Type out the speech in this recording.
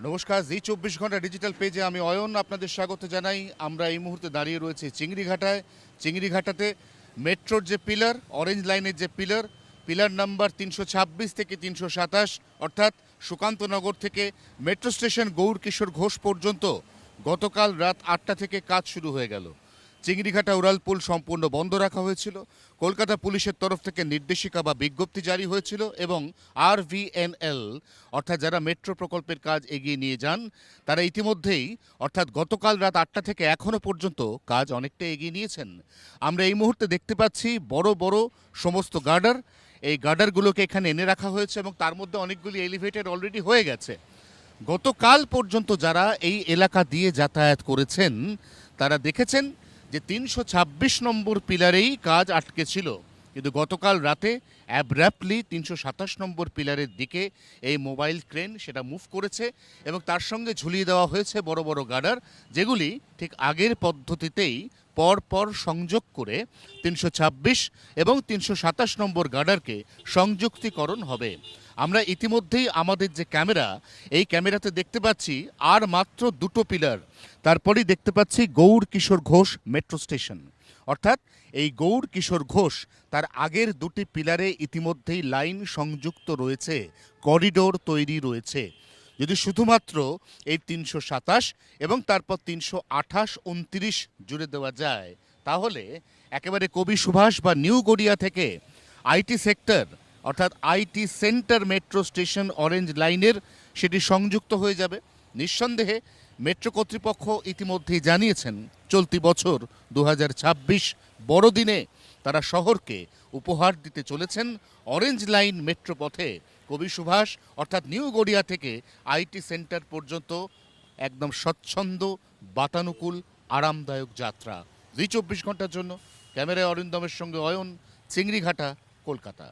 নমস্কার, জি 24 ঘন্টা ডিজিটাল পেজে আমি অয়ন আপনাদের স্বাগত জানাই। আমরা এই মুহূর্তে দাঁড়িয়ে রয়েছি চিংড়িঘাটায়। চিংড়িঘাটাতে মেট্রোর যে পিলার, অরেঞ্জ লাইনের যে পিলার নাম্বার 326 থেকে 327, অর্থাৎ সুকান্তনগর থেকে মেট্রো স্টেশন গৌর কিশোর ঘোষ পর্যন্ত গতকাল রাত 8টা থেকে কাজ শুরু হয়ে গেল। চিংড়িঘাটা উড়ালপুল সম্পূর্ণ বন্ধ রাখা হয়েছিল। কলকাতা পুলিশের তরফ থেকে নির্দেশিকা বা বিজ্ঞপ্তি জারি হয়েছিল এবং RVNL অর্থাৎ যারা মেট্রো প্রকল্পের কাজ এগিয়ে নিয়ে যান তারা ইতিমধ্যেই অর্থাৎ গতকাল রাত 8টা থেকে এখনও পর্যন্ত কাজ অনেকটা এগিয়ে নিয়েছেন। আমরা এই মুহূর্তে দেখতে পাচ্ছি বড় বড় সমস্ত গার্ডার। এই গার্ডারগুলোকে এখানে এনে রাখা হয়েছে এবং তার মধ্যে অনেকগুলি এলিভেটেড অলরেডি হয়ে গেছে। গতকাল পর্যন্ত যারা এই এলাকা দিয়ে যাতায়াত করেছেন তারা দেখেছেন যে 326 নম্বর পিলারেই কাজ আটকে ছিল, কিন্তু গতকাল রাতে অ্যাব্রাপ্টলি 327 নম্বর পিলারের দিকে এই মোবাইল ক্রেন সেটা মুভ করেছে এবং তার সঙ্গে ঝুলিয়ে দেওয়া হয়েছে বড় বড় গার্ডার, যেগুলি ঠিক আগের পদ্ধতিতেই পর সংযোগ করে 326 এবং 327 নম্বর গার্ডারকে সংযুক্তিকরণ হবে। আমরা ইতিমধ্যেই আমাদের যে ক্যামেরা, এই ক্যামেরাতে দেখতে পাচ্ছি আর মাত্র দুটো পিলার, তারপরেই দেখতে পাচ্ছি গৌর কিশোর ঘোষ মেট্রো স্টেশন। অর্থাৎ এই গৌর কিশোর ঘোষ তার আগের দুটি পিলারে ইতিমধ্যেই লাইন সংযুক্ত রয়েছে, করিডোর তৈরি রয়েছে। যদি শুধুমাত্র এই 327 এবং তারপর 328, 29 জুড়ে দেওয়া যায়, তাহলে একেবারে কবি সুভাষ বা নিউ গড়িয়া থেকে আইটি সেক্টর অর্থাৎ IT centre metro station orange লাইনের সেটি সংযুক্ত হয়ে যাবে। নিঃসন্দেহে মেট্রো কর্তৃপক্ষ ইতিমধ্যেই জানিয়েছেন চলতি বছর 2026 বড়দিনে তারা শহরকে উপহার দিতে চলেছেন অরেঞ্জ লাইন মেট্রো পথে কবি সুভাষ অর্থাৎ নিউ গড়িয়া থেকে আইটি সেন্টার পর্যন্ত একদম স্বচ্ছন্দ, বাতানুকূল, আরামদায়ক যাত্রা। জি 24 ঘন্টার জন্য ক্যামেরায় অরিন্দমের সঙ্গে অয়ন, চিংড়িঘাটা, কলকাতা।